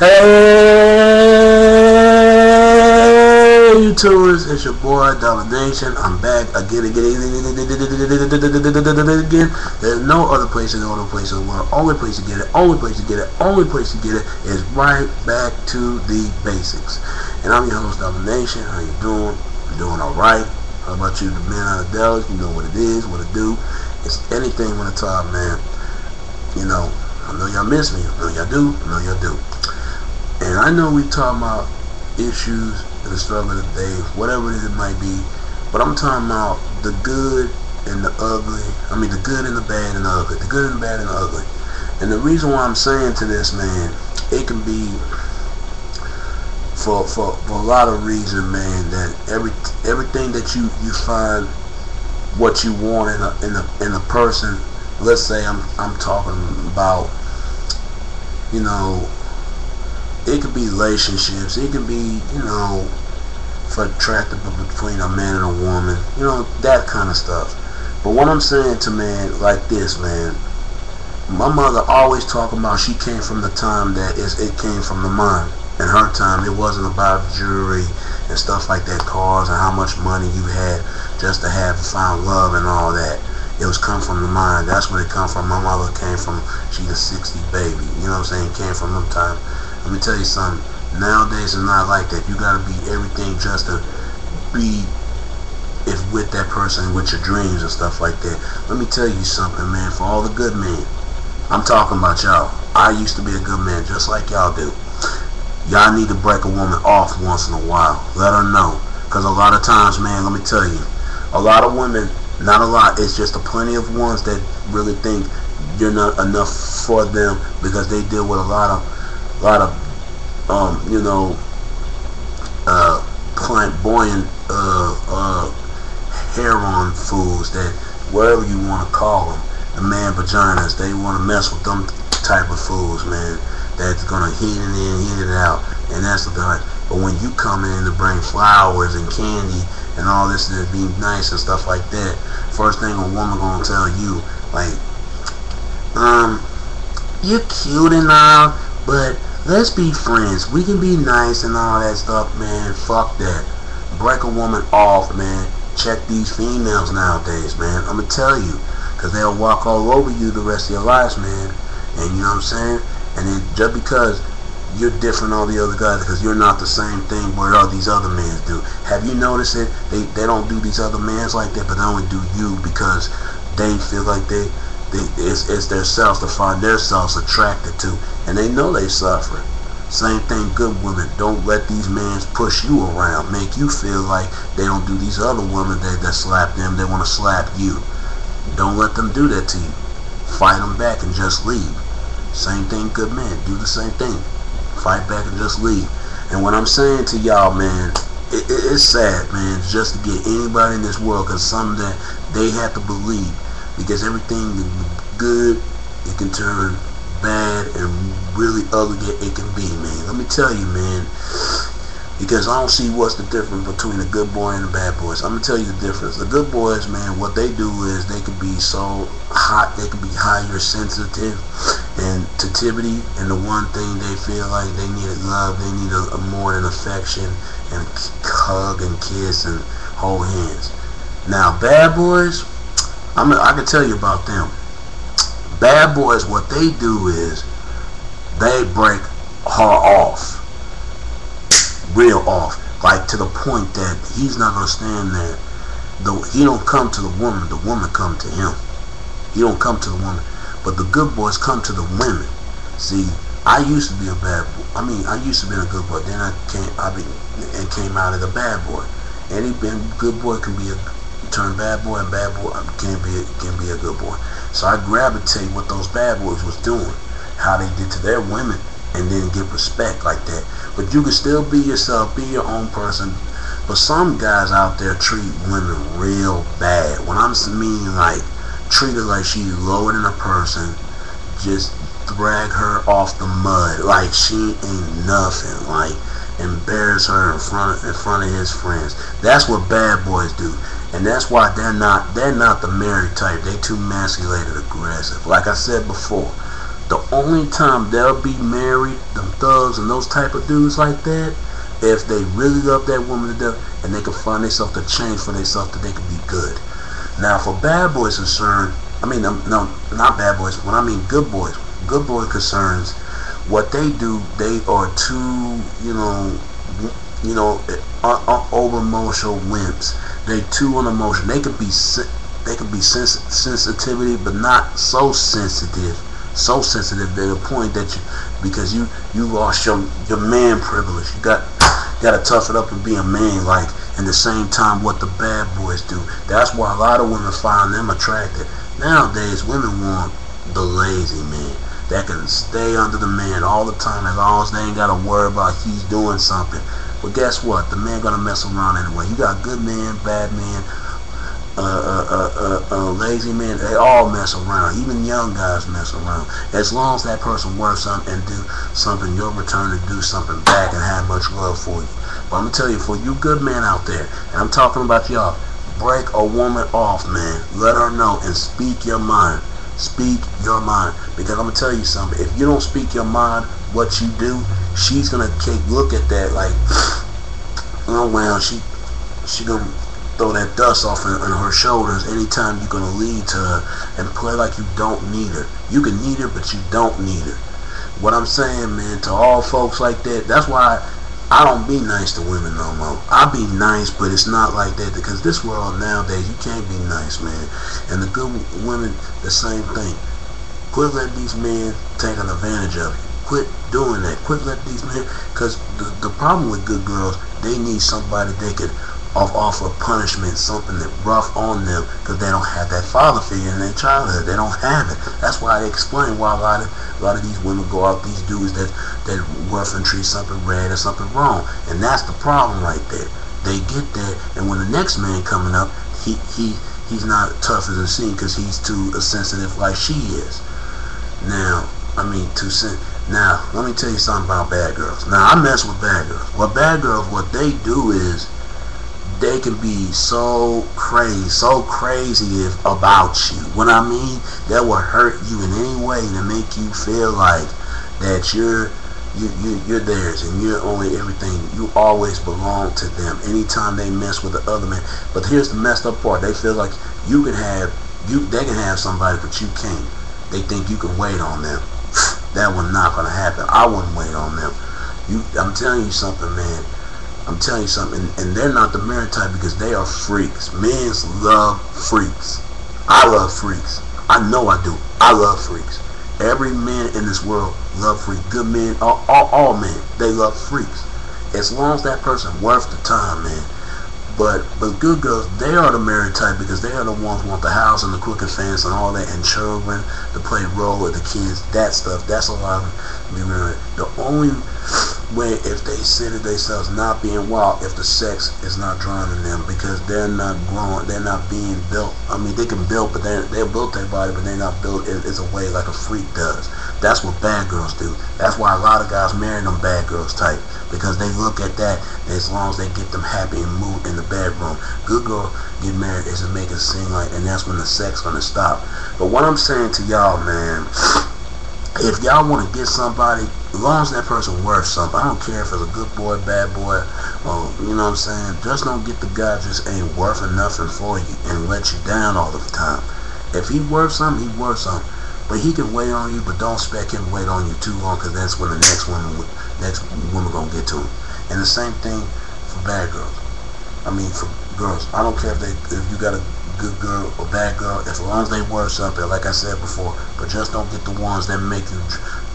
Hey, YouTubers, it's your boy Domination. I'm back again. There's no other place in the world. Only place to get it is right back to the basics. And I'm your host Domination. How you doing? I'm doing alright. How about you, the man out of Dallas? You know what it is, what it do. It's anything when it's time, man. You know, I know y'all miss me. I know y'all do. I know y'all do. And I know we talking about issues and the struggle of the day, whatever it might be, but I'm talking about the good and the ugly. I mean, the good and the bad and the ugly. The good and the bad and the ugly. And the reason why I'm saying to this, man, it can be for a lot of reasons, man, that everything that you find what you want in a person. Let's say I'm talking about, you know, it could be relationships, it could be, you know, for attractive between a man and a woman, you know, that kind of stuff. But what I'm saying to man like this, man, my mother always talking about she came from the time that it came from the mind. In her time, it wasn't about jewelry and stuff like that, cars and how much money you had just to have found love and all that. It was come from the mind. That's where it come from. My mother came from, she's a 60 baby, you know what I'm saying, came from them time. Let me tell you something. Nowadays it's not like that. You gotta be everything just to be with that person, with your dreams and stuff like that. Let me tell you something, man. For all the good men, I'm talking about y'all. I used to be a good man, just like y'all do. Y'all need to break a woman off once in a while. Let her know, cause a lot of times, man, let me tell you, a lot of women, not a lot, it's just a plenty of ones that really think you're not enough for them because they deal with a lot of you know, flamboyant hair-on fools, that whatever you want to call them, the man vaginas, they want to mess with them type of fools, man, that's gonna heat it in, heat it out, and that's the guy. But when you come in to bring flowers and candy and all this to be nice and stuff like that, first thing a woman gonna tell you, like, you're cute and all, but let's be friends. We can be nice and all that stuff, man. Fuck that. Break a woman off, man. Check these females nowadays, man. I'm gonna tell you, cause they'll walk all over you the rest of your lives, man. And you know what I'm saying? And then just because you're different than all the other guys, because you're not the same thing where all these other men do. Have you noticed it? They don't do these other men like that, but they only do you because they feel like it's their selves to find themselves attracted to, and they know they suffer. Same thing, good women. Don't let these men push you around, make you feel like they don't do these other women that slap them. They want to slap you. Don't let them do that to you. Fight them back and just leave. Same thing, good men. Do the same thing. Fight back and just leave. And what I'm saying to y'all, man, it's sad, man, just to get anybody in this world, because something that they have to believe. Because everything good, it can turn bad, and really ugly it can be, man. Let me tell you, man, because I don't see what's the difference between a good boy and the bad boys. I'm gonna tell you the difference. The good boys, man, what they do is they can be so hot, they can be higher sensitive and sensitivity, and the one thing they feel like they need love, they need a more than affection and hug and kiss and hold hands. Now bad boys, I can tell you about them. Bad boys, what they do is they break her off, real off, like to the point that he's not gonna stand there. He don't come to the woman come to him. He don't come to the woman, but the good boys come to the women. See, I used to be a bad boy. I mean, I used to be a good boy. Then I came out of the bad boy. Any good boy can be turn bad boy, and bad boy can be a good boy. So I gravitate what those bad boys was doing, how they did to their women, and then give respect like that. But you can still be yourself, be your own person. But some guys out there treat women real bad. When I'm meaning like treat her like she's lower than a person, just drag her off the mud like she ain't nothing, like embarrass her in front of his friends. That's what bad boys do. And that's why they're not the married type. They too masculated, aggressive. Like I said before, The only time they'll be married, them thugs and those type of dudes like that, if they really love that woman to death and they can find themselves to change for themselves that they can be good. Now, for bad boys concerned, I mean, no, not bad boys. When I mean good boys concerns, what they do, they are too, over emotional wimps. They too unemotional. They could be sensitivity, but not so sensitive to the point that because you lost your man privilege. You gotta tough it up and be a man, like, in the same time what the bad boys do. That's why a lot of women find them attractive. Nowadays, women want the lazy man that can stay under the man all the time as long as they ain't gotta worry about he's doing something. But guess what? The man gonna mess around anyway. You got good men, bad men, lazy men. They all mess around. Even young guys mess around. As long as that person works something and do something, you'll return to do something back and have much love for you. But I'm gonna tell you, for you good men out there, and I'm talking about y'all, break a woman off, man. Let her know and speak your mind. Speak your mind. Because I'm gonna tell you something. If you don't speak your mind, what you do, she's gonna look at that like, oh well, she gonna throw that dust off in her shoulders anytime you're gonna lead to her and play like you don't need her. You can need her, but you don't need her. What I'm saying, man, to all folks like that, that's why I don't be nice to women no more. I be nice, but it's not like that, because this world nowadays, you can't be nice, man. And the good women, the same thing. Quit letting these men take an advantage of you. Quit doing that. Quit letting these men, because the problem with good girls, they need somebody they could offer punishment, something that rough on them, because they don't have that father figure in their childhood. They don't have it. That's why I explain why a lot of these women go out these dudes that rough and treat something red or something wrong. And that's the problem right there. They get that, and when the next man coming up, he's not tough as a scene because he's too sensitive like she is. Now, let me tell you something about bad girls. Now, I mess with bad girls. Well, bad girls, what they do is they can be so crazy about you. What I mean, that will hurt you in any way to make you feel like that you're theirs and you're only everything. You always belong to them. Anytime they mess with the other man. But here's the messed up part. They feel like they can have somebody, but you can't. They think you can wait on them. That was not gonna happen. I wouldn't wait on them. I'm telling you something, man. I'm telling you something, and they're not the married type because they are freaks. Men love freaks. I love freaks. I know I do. I love freaks. Every man in this world love freaks. Good men, all men, they love freaks. As long as that person worth the time, man. But good girls, they are the married type because they are the ones who want the house and the cooking fence and all that, and children to play role with the kids. That stuff, that's a lot of me married. The only way, if they consider themselves not being wild, if the sex is not drowning them, because they're not growing, they're not being built. I mean, they can build, but they're built their body, but they're not built as a way like a freak does. That's what bad girls do. That's why a lot of guys marry them bad girls type, because they look at that as long as they get them happy and move in the bedroom. Good girl get married is to make it seem like, and that's when the sex gonna stop. But what I'm saying to y'all, man, if y'all want to get somebody, as long as that person worth something, I don't care if it's a good boy, bad boy, or, you know what I'm saying, just don't get the guy just ain't worth nothing for you and let you down all the time. If he worth something, he worth something. But he can wait on you, but don't expect him to wait on you too long, because that's when the next woman gonna get to him. And the same thing for bad girls. I mean, for girls, I don't care if you got a good girl or bad girl, as long as they worth something, like I said before. But just don't get the ones that make you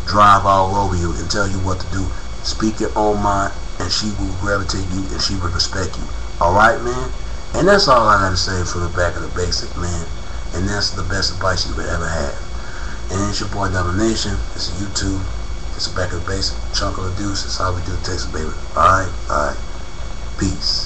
drive all over you and tell you what to do. Speak your own mind, and she will gravitate you, and she will respect you. Alright, man? And that's all I gotta say for the back of the basic, man. And that's the best advice you would ever have. And it's your boy Domination. It's YouTube. It's the back of the basic. Chunk of the deuce. It's how we do Texas, baby. Alright? Alright. Peace.